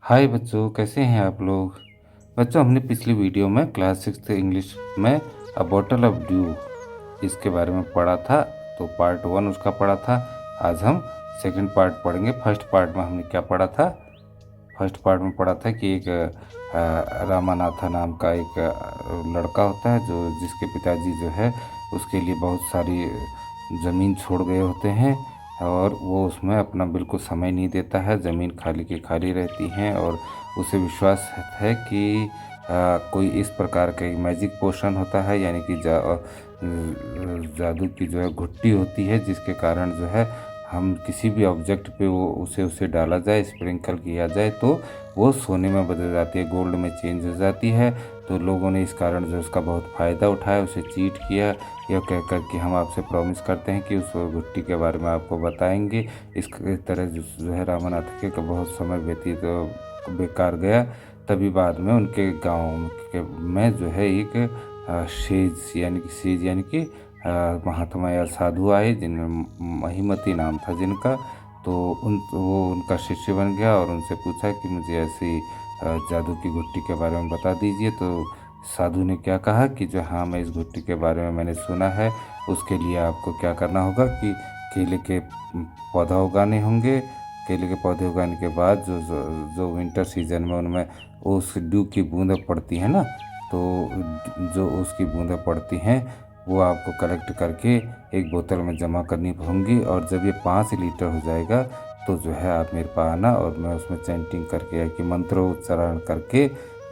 हाय बच्चों, कैसे हैं आप लोग। बच्चों, हमने पिछली वीडियो में क्लास 6 इंग्लिश में अ बॉटल ऑफ ड्यू इसके बारे में पढ़ा था। तो पार्ट 1 उसका पढ़ा था। आज हम सेकंड पार्ट पढ़ेंगे। फर्स्ट पार्ट में हमने क्या पढ़ा था? फर्स्ट पार्ट में पढ़ा था कि एक रामानाथा नाम का एक लड़का होता है जो जिसके पिताजी जो है उसके लिए बहुत सारी ज़मीन छोड़ गए होते हैं और वो उसमें अपना बिल्कुल समय नहीं देता है। ज़मीन खाली की खाली रहती हैं और उसे विश्वास है कि कोई इस प्रकार का एक मैजिक पोशन होता है, यानी कि जादू की जो है घुट्टी होती है, जिसके कारण जो है हम किसी भी ऑब्जेक्ट पे वो उसे डाला जाए, स्प्रिंकल किया जाए तो वो सोने में बदल जाती है, गोल्ड में चेंज हो जाती है। तो लोगों ने इस कारण जो उसका बहुत फ़ायदा उठाया, उसे चीट किया, यह कहकर कि हम आपसे प्रॉमिस करते हैं कि उस घुट्टी के बारे में आपको बताएंगे। इस तरह जो है रामानाथ का बहुत समय व्यतीत बेकार गया। तभी बाद में उनके गाँव में जो है एक सेज यानी कि महात्मा या साधु आए जिनमें महिमती नाम था जिनका। तो वो उनका शिष्य बन गया और उनसे पूछा कि मुझे ऐसी जादू की घुट्टी के बारे में बता दीजिए। तो साधु ने क्या कहा कि जो हाँ, मैं इस घुट्टी के बारे में मैंने सुना है। उसके लिए आपको क्या करना होगा कि केले के पौधा उगाने होंगे। केले के पौधे उगाने के बाद जो जो, जो विंटर सीजन में उनमें उस ड्यू की बूंदें पड़ती हैं ना, तो जो उसकी बूंदें पड़ती हैं वो आपको कलेक्ट करके एक बोतल में जमा करनी होंगी। और जब ये 5 लीटर हो जाएगा तो जो है आप मेरे पास आना और मैं उसमें चैंटिंग करके या कि मंत्रोच्चारण करके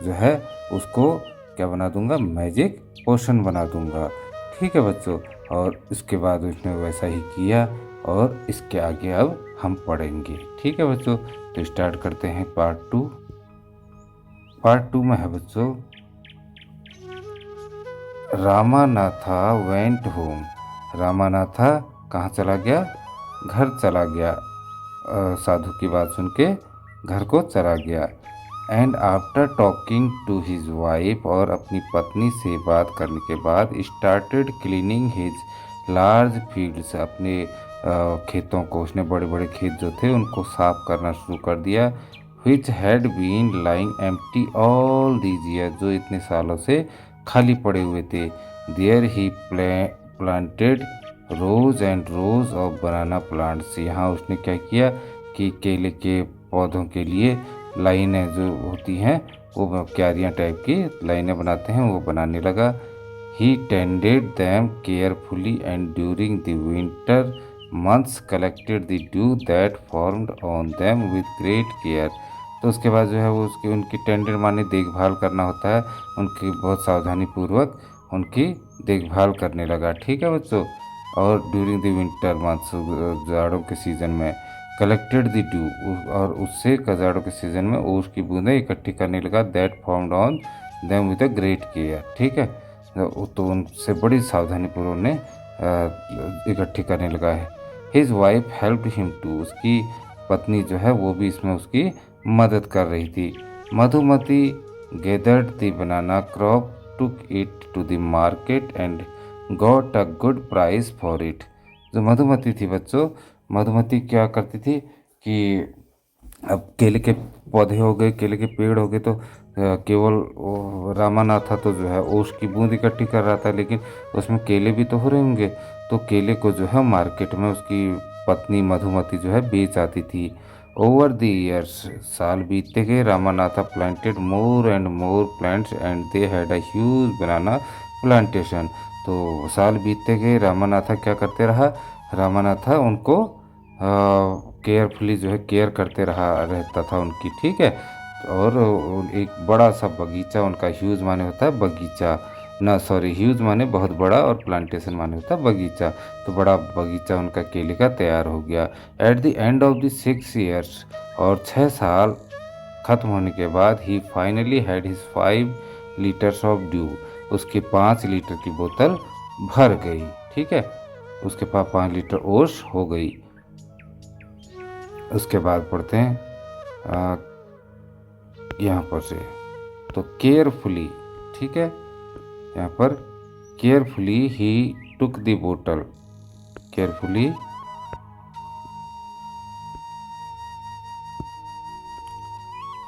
जो है उसको क्या बना दूंगा, मैजिक पोशन बना दूंगा। ठीक है बच्चों। और इसके बाद उसने वैसा ही किया और इसके आगे अब हम पढ़ेंगे। ठीक है बच्चों, तो स्टार्ट करते हैं पार्ट 2। पार्ट 2 में है बच्चों, रामानाथा वेंट होम। रामानाथा कहाँ चला गया? घर चला गया। साधु की बात सुन के घर को चला गया। And after talking to his wife, और अपनी पत्नी से बात करने के बाद started cleaning his large fields, अपने खेतों को, उसने बड़े बड़े खेत जो थे उनको साफ करना शुरू कर दिया। Which had been lying empty all these year, जो इतने सालों से खाली पड़े हुए थे। There he planted rose and rose of banana plants, यहाँ उसने क्या किया कि केले के पौधों के लिए लाइनें जो होती हैं, वो क्यारियाँ टाइप की लाइनें बनाते हैं, वो बनाने लगा। He tended them carefully and during the winter months collected the dew that formed on them with great care. तो उसके बाद जो है वो उसकी उनकी टेंडेड माने देखभाल करना होता है, उनकी बहुत सावधानी पूर्वक उनकी देखभाल करने लगा। ठीक है बच्चों। और ड्यूरिंग द विंटर मंथ्स, जाड़ों के सीज़न में, कलेक्टेड द ड्यू, और उससे जाड़ों के सीज़न में ओस की बूंदें इकट्ठी करने लगा। That formed on them with a great care. ठीक है। तो उनसे बड़ी सावधानी पूर्वक ने इकट्ठी करने लगा है। His wife helped him to, उसकी पत्नी जो है वो भी इसमें उसकी मदद कर रही थी। Madhumati gathered the banana crop, took it to the market and got a good price for it. जो मधुमती थी बच्चों, मधुमती क्या करती थी कि अब केले के पौधे हो गए, केले के पेड़ हो गए, तो केवल रामानाथा तो जो है ओस की बूंद इकट्ठी कर रहा था, लेकिन उसमें केले भी तो हो रहे होंगे। तो केले को जो है मार्केट में उसकी पत्नी मधुमती जो है बेच आती थी। ओवर द ईयर्स, साल बीतते गए, Ramanatha planted more and more plants and they had a huge banana plantation. तो साल बीतते गए, रामानाथा क्या करते रहा, रामानाथा उनको केयरफुली जो है केयर करते रहा रहता था उनकी। ठीक है। और एक बड़ा सा बगीचा उनका, ह्यूज माने होता है बगीचा, ना सॉरी, ह्यूज माने बहुत बड़ा और प्लांटेशन माने होता है बगीचा। तो बड़ा बगीचा उनका केले का तैयार हो गया। At the end of the 6 years, और 6 साल खत्म होने के बाद, he finally had his 5 litres of dew, उसकी 5 लीटर की बोतल भर गई। ठीक है। उसके पास 5 लीटर ओश हो गई। उसके बाद पढ़ते हैं यहाँ पर से, तो केयरफुली, ठीक है, यहाँ पर केयरफुली ही टुक द बोतल, carefully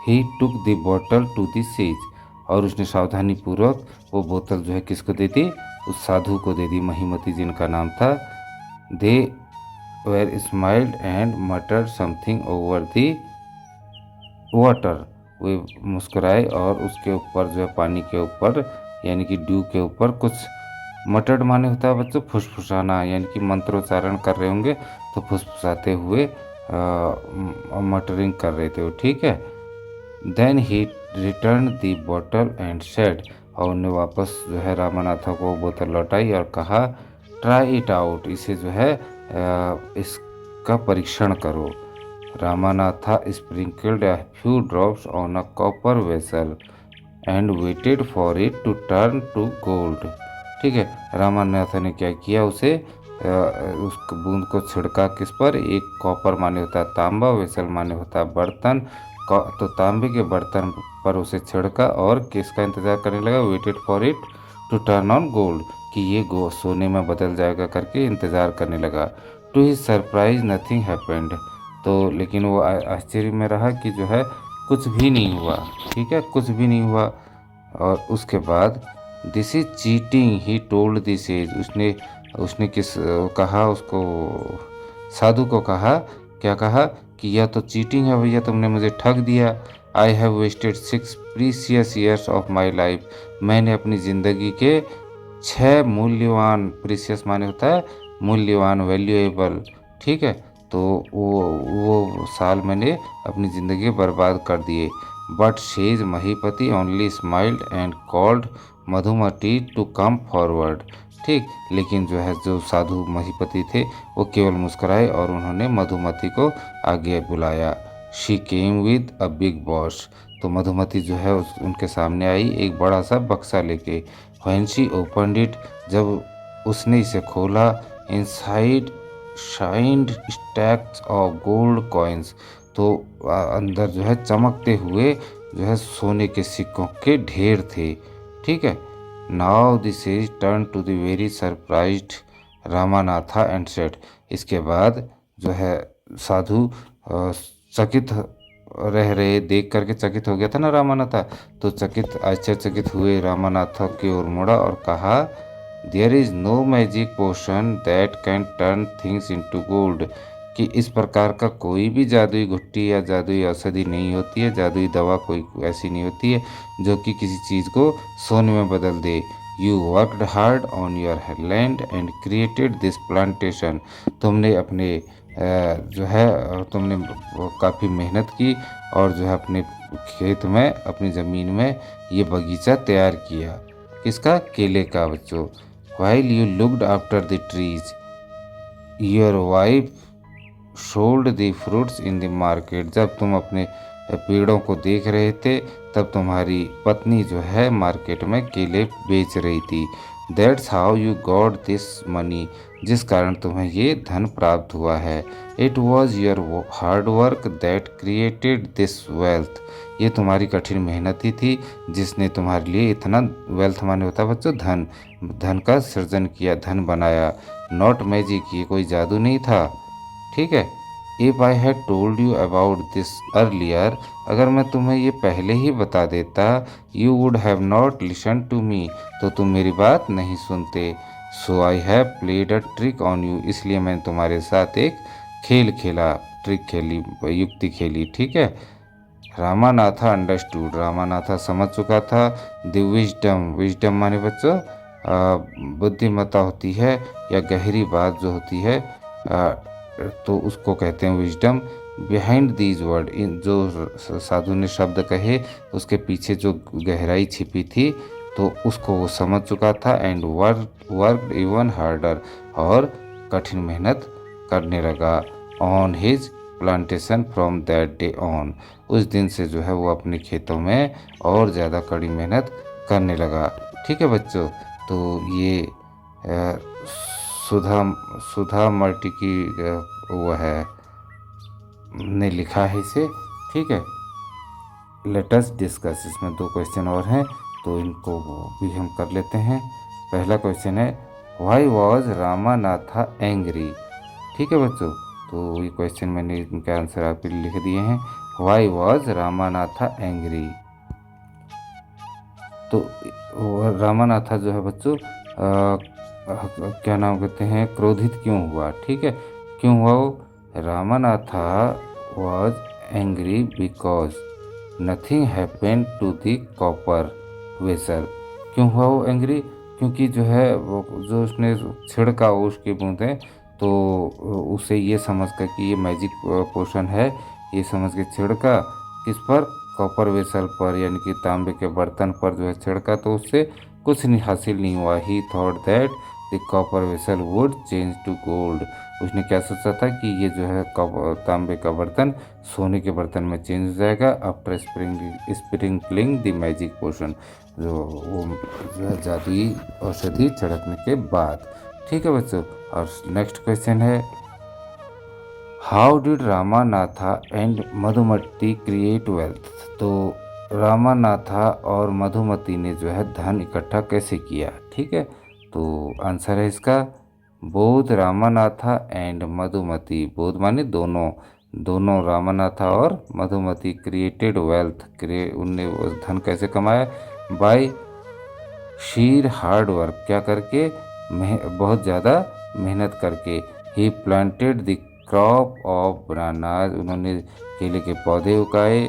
he took the bottle to the sage, और उसने सावधानी पूर्वक वो बोतल जो है किसको दे दी, उस साधु को दे दी, महिमती जिनका नाम था। They were smiled and muttered something over the water, वे मुस्कुराए और उसके ऊपर जो है पानी के ऊपर यानी कि ड्यू के ऊपर कुछ, मटर्ड माने होता है बच्चों फुसफुसाना, यानी कि मंत्रोच्चारण कर रहे होंगे तो फुसफुसाते हुए मटरिंग कर रहे थे वो, ठीक है। Then he return the bottle and said, और उन्हें वापस जो है रामानाथा को बोतल लौटाई और कहा ट्राई इट आउट, इसे जो है इसका परीक्षण करो। Ramanatha sprinkled a few drops on a copper vessel and waited for it to turn to gold, ठीक है। रामानाथा ने क्या किया, उसे उस बूंद को छिड़का किस पर, एक कॉपर माने होता है तांबा, वेसल माने होता है बर्तन, तो तांबे के बर्तन पर उसे छिड़का और किसका इंतजार करने लगा, waited for it to turn on gold, कि ये सोने में बदल जाएगा करके इंतज़ार करने लगा। To his surprise nothing happened, तो लेकिन वो आश्चर्य में रहा कि जो है कुछ भी नहीं हुआ, ठीक है, कुछ भी नहीं हुआ। और उसके बाद this is cheating he told this as, उसने किस कहा, उसको साधु को कहा, क्या कहा कि यह तो चीटिंग है भैया, तुमने मुझे ठग दिया। I have wasted 6 precious years of my life, मैंने अपनी ज़िंदगी के 6 मूल्यवान, प्रीसियस माने होता है मूल्यवान, वैल्यूएबल, ठीक है, तो वो साल मैंने अपनी ज़िंदगी बर्बाद कर दिए। But sage Mahipati only smiled and called Madhumati to come forward, ठीक, लेकिन जो है जो साधु महीपति थे वो केवल मुस्कुराए और उन्होंने मधुमती को आगे बुलाया। She came with a big box, तो मधुमती जो है उनके सामने आई एक बड़ा सा बक्सा लेके। व्हेन शी ओपनड इट, जब उसने इसे खोला, inside shined stacks of gold coins, तो अंदर जो है चमकते हुए जो है सोने के सिक्कों के ढेर थे, ठीक है। Now this is turn to the very surprised Ramanatha and said, इसके बाद जो है साधु चकित रह रहे, देख करके चकित हो गया था ना रामानाथा, तो चकित आश्चर्यचकित हुए रामानाथा की ओर मुड़ा और कहा there is no magic potion that can turn things into gold, कि इस प्रकार का कोई भी जादुई घुट्टी या जादुई औषधि नहीं होती है, जादुई दवा कोई ऐसी नहीं होती है जो कि किसी चीज़ को सोने में बदल दे। You worked hard on your land and created this plantation, तुमने अपने जो है तुमने काफ़ी मेहनत की और जो है अपने खेत में, अपनी ज़मीन में ये बगीचा तैयार किया, किसका, केले का बच्चों। While you looked after the trees, your wife sold the fruits in the market, जब तुम अपने पेड़ों को देख रहे थे तब तुम्हारी पत्नी जो है मार्केट में केले बेच रही थी। That's how you got this money, जिस कारण तुम्हें ये धन प्राप्त हुआ है। It was your hard work that created this wealth, ये तुम्हारी कठिन मेहनत ही थी जिसने तुम्हारे लिए इतना, वेल्थ माने होता है बच्चों धन, धन का सृजन किया, धन बनाया। नॉट मैजिक, ये कोई जादू नहीं था, ठीक है। If I had told you about this earlier, अगर मैं तुम्हें ये पहले ही बता देता, you would have not listen to me, तो तुम मेरी बात नहीं सुनते। So I have played a trick on you, इसलिए मैंने तुम्हारे साथ एक खेल खेला, ट्रिक खेली, युक्ति खेली, ठीक है। रामानाथा अंडरस्टूड, रामानाथा समझ चुका था। द विजडम, विजडम माने बच्चों बुद्धिमत्ता होती है या गहरी बात जो होती है, तो उसको कहते हैं विजडम। बिहाइंड दीज वर्ड, इन जो साधु ने शब्द कहे उसके पीछे जो गहराई छिपी थी तो उसको वो समझ चुका था। एंड वर्क इवन हार्डर, और कठिन मेहनत करने लगा। On his plantation from that day on, उस दिन से जो है वो अपने खेतों में और ज़्यादा कड़ी मेहनत करने लगा, ठीक है बच्चों। तो ये सुधा मर्टी की वो है, ने लिखा है इसे, ठीक है। लेट अस डिस्कस, इसमें 2 क्वेश्चन और हैं तो इनको भी हम कर लेते हैं। पहला क्वेश्चन है व्हाई वॉज रामानाथा एंग्री, ठीक है बच्चों। तो ये क्वेश्चन मैंने इनके आंसर आपके लिए लिख दिए हैं। Why was Ramanatha angry. तो रामानाथा जो है बच्चों क्या नाम कहते हैं, क्रोधित क्यों हुआ। ठीक है, क्यों हुआ वो? Ramanatha was angry because nothing happened to the copper vessel. क्यों हुआ वो एंग्री? क्योंकि जो है वो जो उसने छिड़का उसकी बूंदें, तो उसे ये समझ कर कि ये मैजिक पोशन है, ये समझ के छिड़का किस पर? कॉपर वेसल पर, यानी कि तांबे के बर्तन पर जो है छिड़का, तो उससे कुछ नहीं हासिल नहीं हुआ। He thought that the copper vessel would change to gold. उसने क्या सोचा था कि ये जो है तांबे का बर्तन सोने के बर्तन में चेंज हो जाएगा after sprinkling the magic potion, जो वो जादुई औषधि छिड़कने के बाद। ठीक है बच्चों, और नेक्स्ट क्वेश्चन है, how did Ramanatha and Madhumati create wealth. तो रामानाथा और मधुमती ने जो है धन इकट्ठा कैसे किया। ठीक है, तो आंसर है इसका, both Ramanatha and Madhumati, both माने दोनों, दोनों रामानाथा और मधुमती क्रिएटेड वेल्थ, उनने वो धन कैसे कमाया? बाय शीर हार्ड वर्क, क्या करके? बहुत ज़्यादा मेहनत करके। He planted the crop of bananas, उन्होंने केले के पौधे उगाए।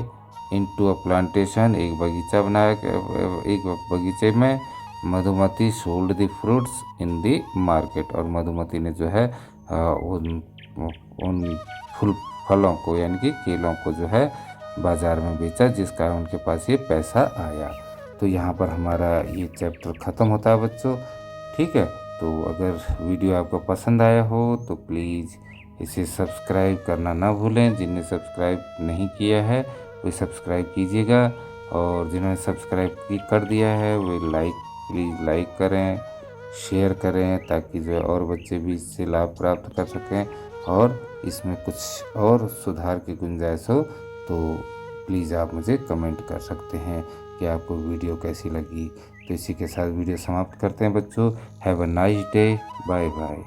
इनटू अ प्लांटेशन, एक बगीचा बनाया, एक बगीचे में। Madhumati sold the fruits in the market, और मधुमती ने जो है उन फलों को यानी कि केलों को जो है बाज़ार में बेचा, जिस कारण उनके पास ये पैसा आया। तो यहाँ पर हमारा ये चैप्टर ख़त्म होता है बच्चों। ठीक है, तो अगर वीडियो आपको पसंद आया हो तो प्लीज़ इसे सब्सक्राइब करना ना भूलें। जिन्हें सब्सक्राइब नहीं किया है वे सब्सक्राइब कीजिएगा, और जिन्होंने सब्सक्राइब कर दिया है वे प्लीज़ लाइक करें, शेयर करें, ताकि जो और बच्चे भी इससे लाभ प्राप्त कर सकें, और इसमें कुछ और सुधार की गुंजाइश हो तो प्लीज़ आप मुझे कमेंट कर सकते हैं कि आपको वीडियो कैसी लगी। तो इसी के साथ वीडियो समाप्त करते हैं बच्चों। Have a nice day, bye bye.